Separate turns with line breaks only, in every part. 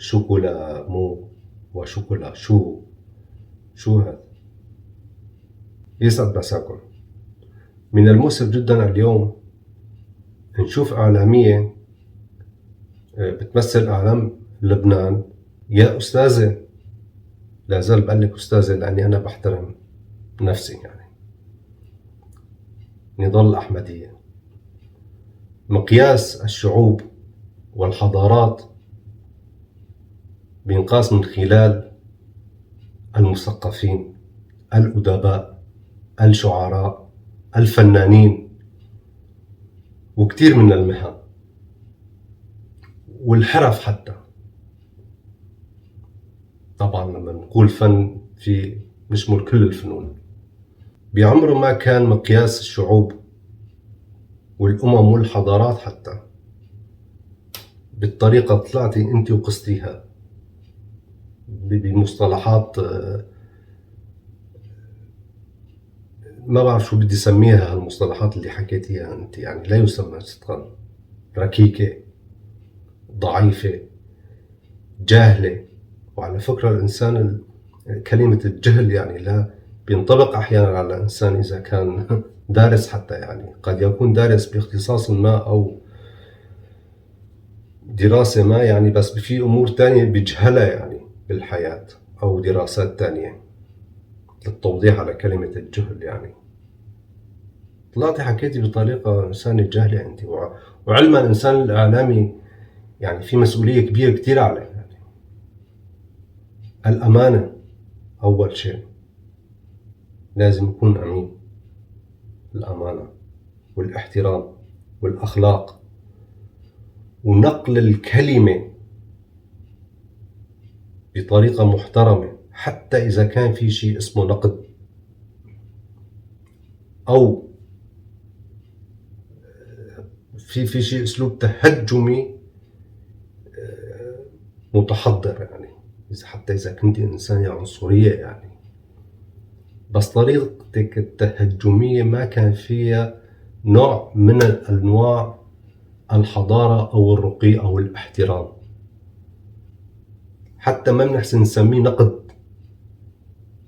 شوكولا مو وشوكولا شو هذا؟ يسعد مساكم. من المؤسف جدا اليوم نشوف إعلامية بتمثل إعلام لبنان. يا أستاذة، لا زال بقلك أستاذة لأني أنا بحترم نفسي، يعني نضال الأحمدية. مقياس الشعوب والحضارات بينقاس من خلال المثقفين، الأدباء، الشعراء، الفنانين، وكتير من المهن والحرف حتى. طبعا لما نقول فن في نشمل كل الفنون. بعمره ما كان مقياس الشعوب والأمم والحضارات حتى بالطريقة طلعتي انت وقستيها بمصطلحات ما بعرف شو بدي سميها. هالمصطلحات اللي حكيتيها انت يعني لا يسمى صدقا. ركيكة، ضعيفة، جاهلة. وعلى فكرة الإنسان كلمة الجهل يعني لا بينطبق أحيانا على الإنسان إذا كان دارس حتى، يعني قد يكون دارس باختصاص ما أو دراسة ما، يعني بس في أمور تانية بيجهلها يعني بالحياة أو دراسات تانية. للتوضيح على كلمة الجهل، يعني طلعتي حكيتي بطريقة إنسانة جاهلة أنت. وعلما الإنسان الإعلامي يعني في مسؤولية كبيرة كتير عليه. يعني الأمانة أول شيء، لازم يكون أمين. الأمانة والاحترام والأخلاق ونقل الكلمة بطريقة محترمة، حتى إذا كان في شيء اسمه نقد أو في شيء أسلوب تهجمي متحضر، يعني حتى إذا كنت إنسانة عنصرية يعني. بس طريقتك التهجمية ما كان فيها نوع من أنواع الحضارة أو الرقي أو الاحترام. حتى ما بنحسن نسميه نقد،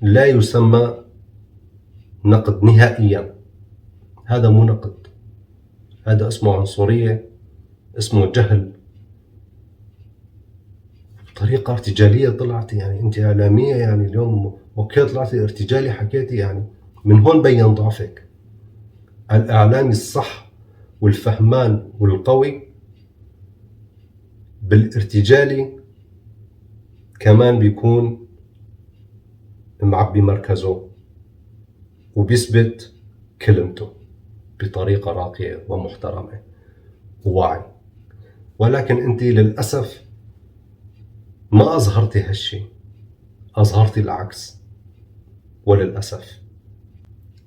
لا يسمى نقد نهائيا. هذا مو نقد، هذا اسمه عنصرية، اسمه جهل. بطريقة ارتجالية طلعتي، يعني أنت إعلامية يعني اليوم أوكي طلعتي ارتجالي حكيتي، يعني من هون بين ضعفك. الإعلامي الصح والفهمان والقوي بالارتجالي كمان بيكون معبي مركزه وبيثبت كلمته بطريقة راقية ومحترمة ووعي. ولكن أنت للأسف ما أظهرتي هالشي، أظهرتي العكس. وللأسف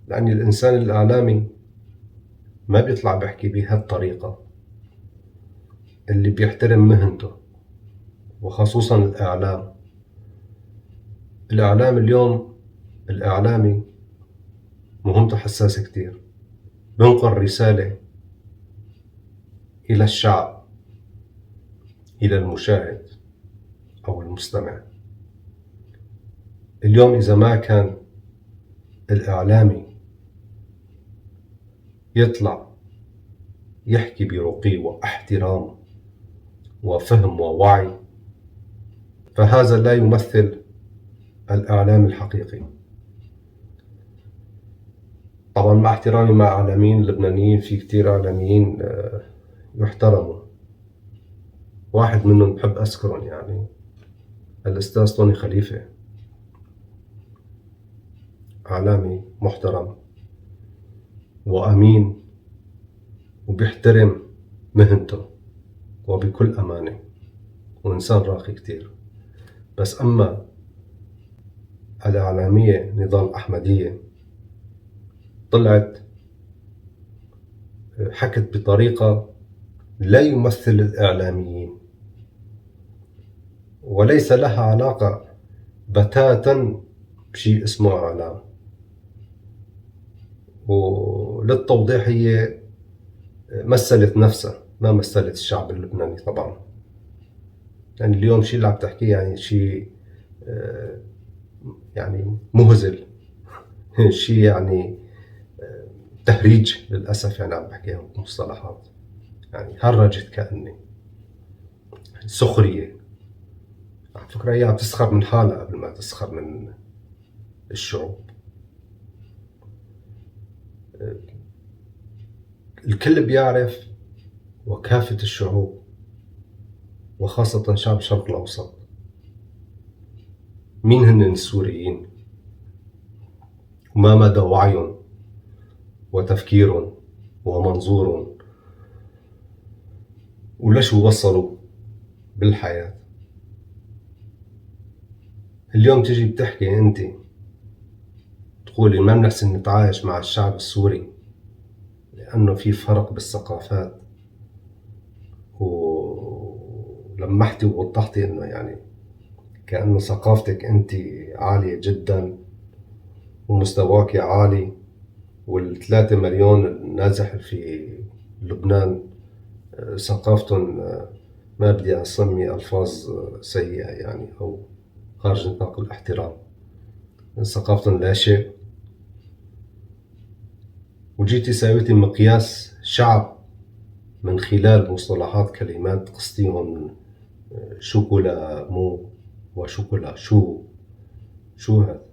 لأن الإنسان الإعلامي ما بيطلع بيحكي بهالطريقة. اللي بيحترم مهنته وخصوصا الإعلام اليوم، الإعلامي مهمته حساسة كتير. بنقل رسالة إلى الشعب، إلى المشاهد أو المستمع. اليوم إذا ما كان الإعلامي يطلع يحكي برقي واحترام وفهم ووعي، فهذا لا يمثل الإعلام الحقيقي. طبعا مع احترامي مع إعلاميين لبنانيين، في كتير إعلاميين يحترموا. واحد منهم بحب أذكرهم، يعني الأستاذ طوني خليفة، إعلامي محترم وأمين وبيحترم مهنته وبكل أمانة، وإنسان راقي كتير. بس أما الإعلامية نضال أحمدية طلعت حكت بطريقة لا يمثل الإعلاميين، وليس لها علاقة بتاتا بشيء اسمه إعلام. وللتوضيح هي مثلت نفسها، ما مثلت الشعب اللبناني طبعا. يعني اليوم الشي اللي عم تحكيه يعني شي يعني مهزل. شي يعني تهريج للأسف، يعني عم بحكيها بمصطلحات يعني هرجت كأني سخرية. على فكرة هي عم تسخر من حالها قبل ما تسخر من الشعوب. الكل بيعرف وكافة الشعوب وخاصة شعب الشرق الأوسط مين هن السوريين، وما مدى وعيهم وتفكيرهم ومنظورهم، وليش وصلوا بالحياة. اليوم تجي بتحكي أنت تقولي ما بنحسن نتعايش مع الشعب السوري لأنه في فرق بالثقافات، ولمحتي ووضحتي إنه يعني كأنه ثقافتك أنت عالية جدا ومستواك عالي، والثلاثة مليون النازح في لبنان ثقافتهم ما بدي أسمي ألفاظ سيئة يعني أو خارج نطاق الاحترام، ثقافتهم لا شيء. وجيتي ساويتي مقياس شعب من خلال مصطلحات كلمات قصتيهم شوكولا مو وشوكولا شو هذا.